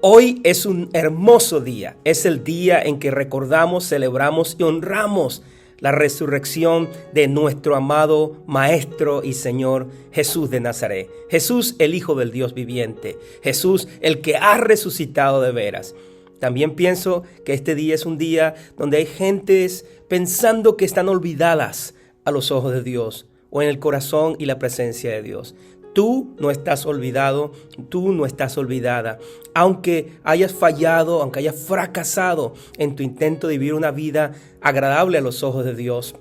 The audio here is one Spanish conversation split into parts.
Hoy es un hermoso día. Es el día en que recordamos, celebramos y honramos la resurrección de nuestro amado Maestro y Señor Jesús de Nazaret. Jesús, el Hijo del Dios viviente. Jesús, el que ha resucitado de veras. También pienso que este día es un día donde hay gentes pensando que están olvidadas a los ojos de Dios o en el corazón y la presencia de Dios. Tú no estás olvidado, tú no estás olvidada. Aunque hayas fallado, aunque hayas fracasado en tu intento de vivir una vida agradable a los ojos de Dios.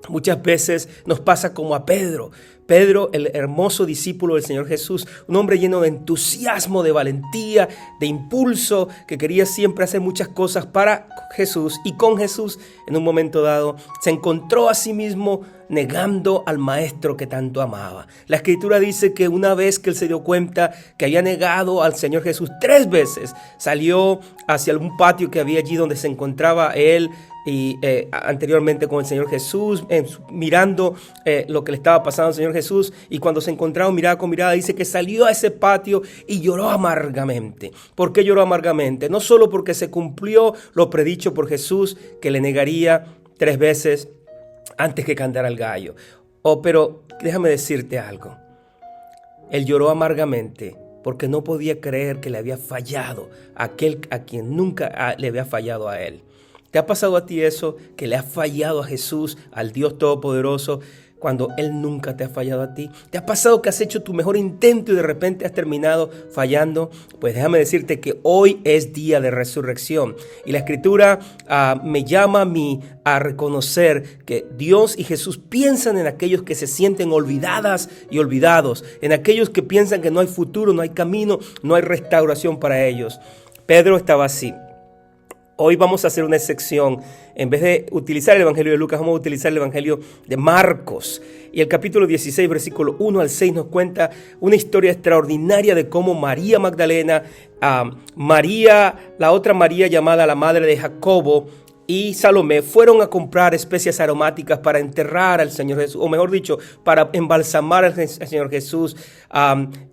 Muchas veces nos pasa como a Pedro. Pedro, el hermoso discípulo del Señor Jesús, un hombre lleno de entusiasmo, de valentía, de impulso, que quería siempre hacer muchas cosas para Jesús y con Jesús. En un momento dado se encontró a sí mismo negando al Maestro que tanto amaba. La Escritura dice que una vez que él se dio cuenta que había negado al Señor Jesús 3 veces, salió hacia algún patio que había allí donde se encontraba él y anteriormente con el Señor Jesús, mirando lo que le estaba pasando al Señor Jesús, y cuando se encontraron mirada con mirada, dice que salió a ese patio y lloró amargamente. ¿Por qué lloró amargamente? No solo porque se cumplió lo predicho por Jesús, que le negaría 3 veces antes que cantara el gallo. Pero déjame decirte algo. Él lloró amargamente porque no podía creer que le había fallado a aquel a quien nunca le había fallado a él. ¿Te ha pasado a ti eso? Que le has fallado a Jesús, al Dios Todopoderoso, cuando Él nunca te ha fallado a ti. ¿Te ha pasado que has hecho tu mejor intento y de repente has terminado fallando? Pues déjame decirte que hoy es día de resurrección. Y la Escritura me llama a mí a reconocer que Dios y Jesús piensan en aquellos que se sienten olvidadas y olvidados, en aquellos que piensan que no hay futuro, no hay camino, no hay restauración para ellos. Pedro estaba así. Hoy vamos a hacer una excepción. En vez de utilizar el Evangelio de Lucas, vamos a utilizar el Evangelio de Marcos. Y el capítulo 16, versículo 1 al 6 nos cuenta una historia extraordinaria de cómo María Magdalena, la otra María llamada la madre de Jacobo, y Salomé fueron a comprar especias aromáticas para enterrar al Señor Jesús, o mejor dicho, para embalsamar al Señor Jesús,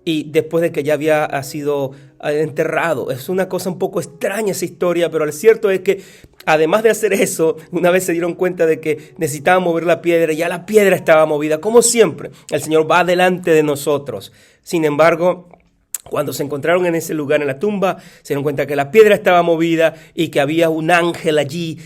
y después de que ya había sido enterrado. Es una cosa un poco extraña esa historia, pero lo cierto es que además de hacer eso, una vez se dieron cuenta de que necesitaban mover la piedra, y ya la piedra estaba movida. Como siempre, el Señor va delante de nosotros. Sin embargo, cuando se encontraron en ese lugar, en la tumba, se dieron cuenta que la piedra estaba movida y que había un ángel allí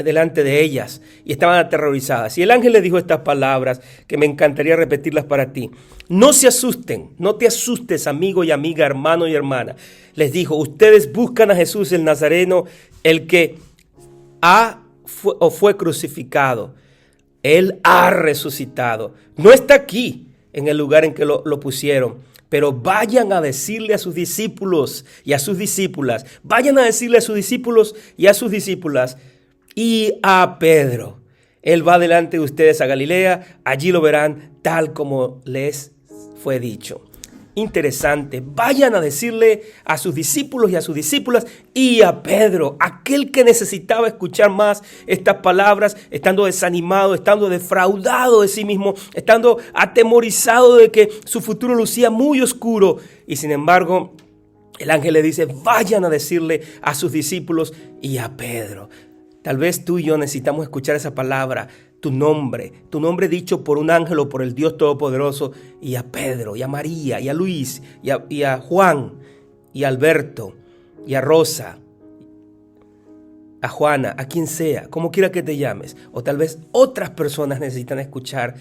delante de ellas, y estaban aterrorizadas. Y el ángel les dijo estas palabras que me encantaría repetirlas para ti. No se asusten, no te asustes, amigo y amiga, hermano y hermana. Les dijo, ustedes buscan a Jesús el Nazareno, el que fue crucificado. Él ha resucitado. No está aquí en el lugar en que lo pusieron. Pero vayan a decirle a sus discípulos y a sus discípulas, vayan a decirle a sus discípulos y a sus discípulas y a Pedro. Él va delante de ustedes a Galilea, allí lo verán tal como les fue dicho. Interesante, vayan a decirle a sus discípulos y a sus discípulas y a Pedro, aquel que necesitaba escuchar más estas palabras, estando desanimado, estando defraudado de sí mismo, estando atemorizado de que su futuro lucía muy oscuro. Y sin embargo, el ángel le dice, vayan a decirle a sus discípulos y a Pedro. Tal vez tú y yo necesitamos escuchar esa palabra, tu nombre dicho por un ángel o por el Dios Todopoderoso, y a Pedro, y a María, y a Luis, y a Juan, y a Alberto, y a Rosa, a Juana, a quien sea, como quiera que te llames. O tal vez otras personas necesitan escuchar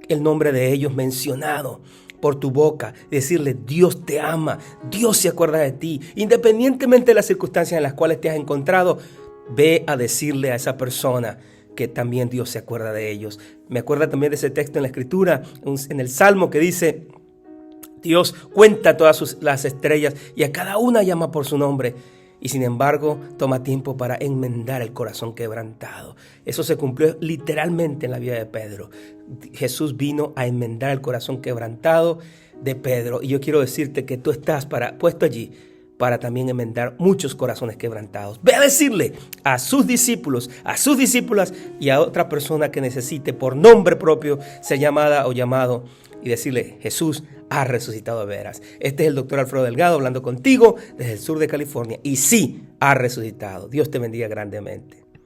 el nombre de ellos mencionado por tu boca, decirle, Dios te ama, Dios se acuerda de ti, independientemente de las circunstancias en las cuales te has encontrado. Ve a decirle a esa persona que también Dios se acuerda de ellos. Me acuerdo también de ese texto en la Escritura, en el Salmo, que dice, Dios cuenta todas las estrellas y a cada una llama por su nombre. Y sin embargo, toma tiempo para enmendar el corazón quebrantado. Eso se cumplió literalmente en la vida de Pedro. Jesús vino a enmendar el corazón quebrantado de Pedro. Y yo quiero decirte que tú estás puesto allí para también enmendar muchos corazones quebrantados. Ve a decirle a sus discípulos, a sus discípulas y a otra persona que necesite por nombre propio ser llamada o llamado, y decirle, Jesús ha resucitado de veras. Este es el doctor Alfredo Delgado hablando contigo desde el sur de California. Y sí, ha resucitado. Dios te bendiga grandemente.